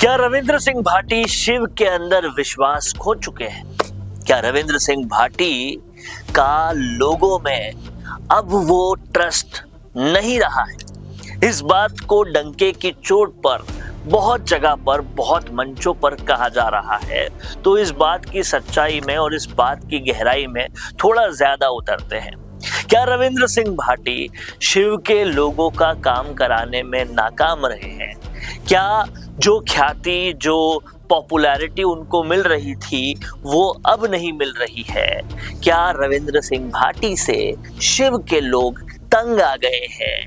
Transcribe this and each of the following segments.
क्या रविंद्र सिंह भाटी शिव के अंदर विश्वास खो चुके हैं? क्या रविंद्र सिंह भाटी का लोगों में अब वो ट्रस्ट नहीं रहा है? इस बात को डंके की चोट पर बहुत जगह पर, बहुत मंचों पर कहा जा रहा है। तो इस बात की सच्चाई में और इस बात की गहराई में थोड़ा ज्यादा उतरते हैं। क्या रविंद्र सिंह भाटी शिव के लोगों का काम कराने में नाकाम रहे हैं? क्या जो ख्याति, जो पॉपुलैरिटी उनको मिल रही थी वो अब नहीं मिल रही है? क्या रविंद्र सिंह भाटी से शिव के लोग तंग आ गए हैं?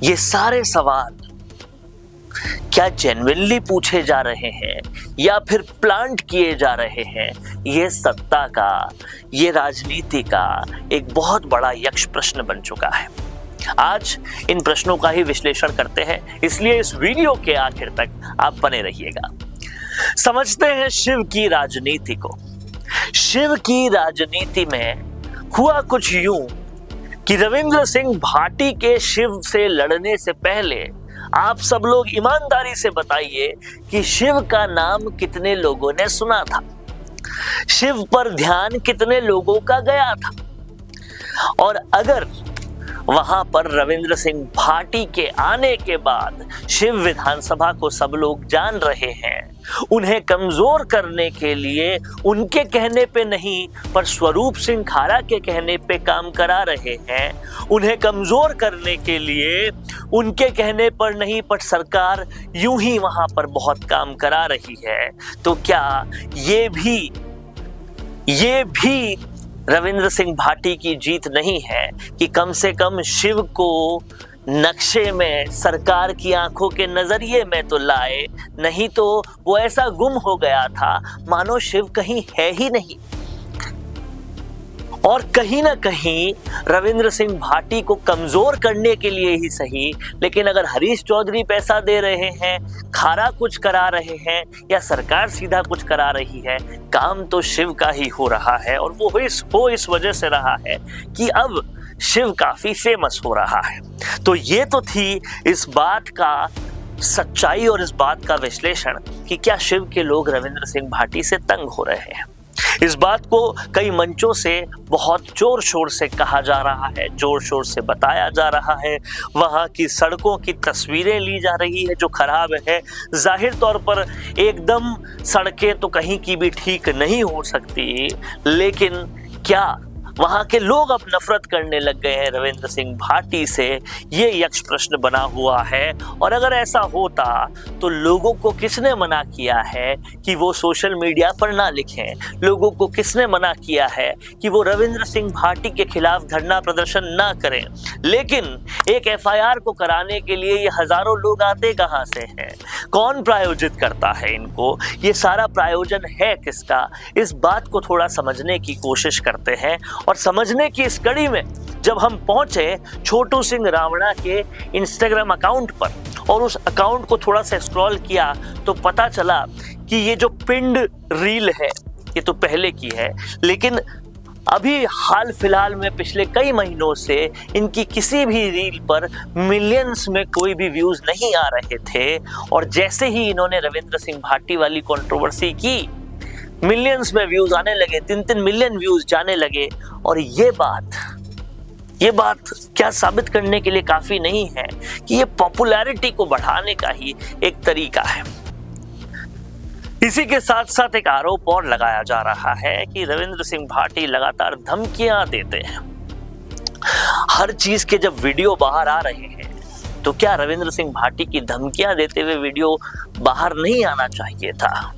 ये सारे सवाल क्या जेन्युइनली पूछे जा रहे हैं या फिर प्लांट किए जा रहे हैं? ये सत्ता का, ये राजनीति का एक बहुत बड़ा यक्ष प्रश्न बन चुका है। आज इन प्रश्नों का ही विश्लेषण करते हैं, इसलिए इस वीडियो के आखिर तक आप बने रहिएगा। समझते हैं शिव की राजनीति को। शिव की राजनीति में हुआ कुछ यूं कि रविंद्र सिंह भाटी के शिव से लड़ने से पहले आप सब लोग ईमानदारी से बताइए कि शिव का नाम कितने लोगों ने सुना था? शिव पर ध्यान कितने लोगों का गया था? और अगर वहां पर रविंद्र सिंह भाटी के आने के बाद शिव विधानसभा को सब लोग जान रहे हैं, उन्हें कमजोर करने के लिए उनके कहने पे नहीं पर स्वरूप सिंह खारा के कहने पे काम करा रहे हैं, उन्हें कमजोर करने के लिए उनके कहने पर नहीं पर सरकार यूं ही वहां पर बहुत काम करा रही है, तो क्या ये भी रविंद्र सिंह भाटी की जीत नहीं है कि कम से कम शिव को नक्शे में, सरकार की आंखों के नजरिए में तो लाए? नहीं तो वो ऐसा गुम हो गया था मानो शिव कहीं है ही नहीं। और कहीं ना कहीं रविंद्र सिंह भाटी को कमजोर करने के लिए ही सही, लेकिन अगर हरीश चौधरी पैसा दे रहे हैं, खारा कुछ करा रहे हैं या सरकार सीधा कुछ करा रही है, काम तो शिव का ही हो रहा है। और वो इस वजह से रहा है कि अब शिव काफी फेमस हो रहा है। तो ये तो थी इस बात का सच्चाई और इस बात का विश्लेषण कि क्या शिव के लोग रविंद्र सिंह भाटी से तंग हो रहे हैं। इस बात को कई मंचों से बहुत जोर शोर से कहा जा रहा है, जोर शोर से बताया जा रहा है। वहां की सड़कों की तस्वीरें ली जा रही है जो खराब है। जाहिर तौर पर एकदम सड़कें तो कहीं की भी ठीक नहीं हो सकती, लेकिन क्या वहां के लोग अब नफरत करने लग गए हैं रविंद्र सिंह भाटी से? ये यक्ष प्रश्न बना हुआ है। और अगर ऐसा होता तो लोगों को किसने मना किया है कि वो सोशल मीडिया पर ना लिखें? लोगों को किसने मना किया है कि वो रविंद्र सिंह भाटी के खिलाफ धरना प्रदर्शन ना करें? लेकिन एक एफआईआर को कराने के लिए ये हजारों लोग आते कहां से हैं? कौन प्रायोजित करता है इनको? ये सारा प्रायोजन है किसका? इस बात को थोड़ा समझने की कोशिश करते हैं। और समझने की इस कड़ी में जब हम पहुंचे छोटू सिंह रावणा के इंस्टाग्राम अकाउंट पर और उस अकाउंट को थोड़ा सा स्क्रॉल किया तो पता चला कि ये जो पिंड रील है ये तो पहले की है, लेकिन अभी हाल फिलहाल में पिछले कई महीनों से इनकी किसी भी रील पर मिलियंस में कोई भी व्यूज नहीं आ रहे थे। और जैसे ही इन्होंने रविंद्र सिंह भाटी वाली कंट्रोवर्सी की, मिलियंस में व्यूज आने लगे, 3-3 मिलियन व्यूज जाने लगे। और ये बात क्या साबित करने के लिए काफी नहीं है कि ये पॉपुलैरिटी को बढ़ाने का ही एक तरीका है। इसी के साथ साथ एक आरोप और लगाया जा रहा है कि रविंद्र सिंह भाटी लगातार धमकियां देते हैं। हर चीज के जब वीडियो बाहर आ रहे हैं तो क्या रविंद्र सिंह भाटी की धमकियां देते हुए वीडियो बाहर नहीं आना चाहिए था?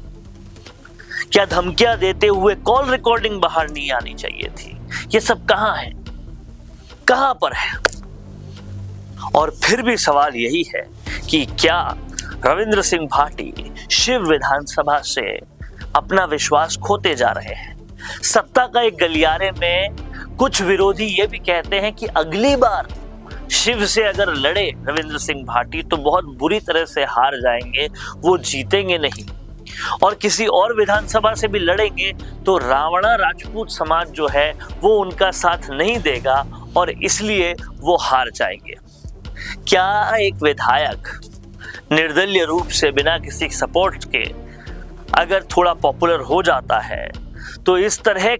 क्या धमकियां देते हुए कॉल रिकॉर्डिंग बाहर नहीं आनी चाहिए थी? ये सब कहां है, कहां पर है? और फिर भी सवाल यही है कि क्या रविंद्र सिंह भाटी शिव विधानसभा से अपना विश्वास खोते जा रहे हैं? सत्ता का एक गलियारे में कुछ विरोधी ये भी कहते हैं कि अगली बार शिव से अगर लड़े रविंद्र सिंह भाटी तो बहुत बुरी तरह से हार जाएंगे, वो जीतेंगे नहीं। और किसी और विधानसभा से भी लड़ेंगे तो रावणा राजपूत समाज जो है वो उनका साथ नहीं देगा और इसलिए वो हार जाएंगे। क्या एक विधायक निर्दलीय रूप से बिना किसी सपोर्ट के अगर थोड़ा पॉपुलर हो जाता है तो इस तरह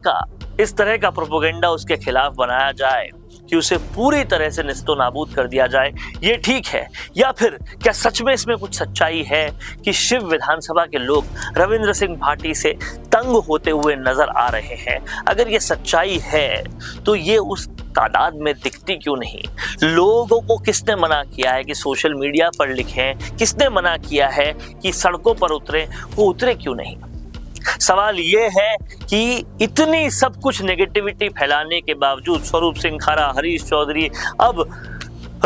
का प्रोपेगेंडा उसके खिलाफ बनाया जाए कि उसे पूरी तरह से निस्तो नाबूद कर दिया जाए, ये ठीक है? या फिर क्या सच में इसमें कुछ सच्चाई है कि शिव विधानसभा के लोग रविंद्र सिंह भाटी से तंग होते हुए नजर आ रहे हैं? अगर ये सच्चाई है तो ये उस तादाद में दिखती क्यों नहीं? लोगों को किसने मना किया है कि सोशल मीडिया पर लिखें? किसने मना किया है कि सड़कों पर उतरे? वो उतरे क्यों नहीं? सवाल ये है कि इतनी सब कुछ नेगेटिविटी फैलाने के बावजूद, स्वरूप सिंह खारा, हरीश चौधरी, अब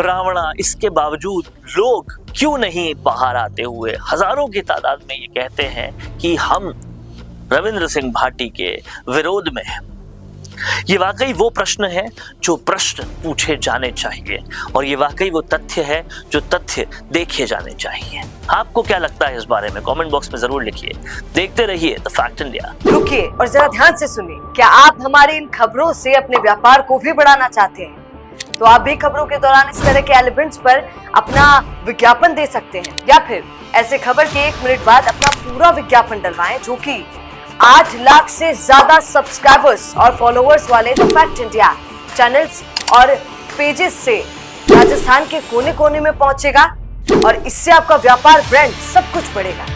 रावणा, इसके बावजूद लोग क्यों नहीं बाहर आते हुए हजारों की तादाद में ये कहते हैं कि हम रविंद्र सिंह भाटी के विरोध में हैं? ये वाकई वो प्रश्न है जो प्रश्न पूछे जाने चाहिए और ये वाकई वो तथ्य है जो तथ्य देखे जाने चाहिए। आपको क्या लगता है इस बारे में? कमेंट बॉक्स में जरूर लिखिए। देखते रहिए द फैक्ट इंडिया। रुकिए और जरा ध्यान से सुनिए। क्या आप हमारे इन खबरों से अपने व्यापार को भी बढ़ाना चाहते हैं? तो आप भी खबरों के दौरान इस तरह के एलिमेंट्स पर अपना विज्ञापन दे सकते हैं या फिर ऐसे खबर के 1 मिनट बाद अपना पूरा विज्ञापन डलवाएं, जो कि 8 लाख से ज्यादा सब्सक्राइबर्स और फॉलोअर्स वाले द फैक्ट इंडिया चैनल्स और पेजेस से राजस्थान के कोने कोने में पहुंचेगा और इससे आपका व्यापार, ब्रांड सब कुछ बढ़ेगा।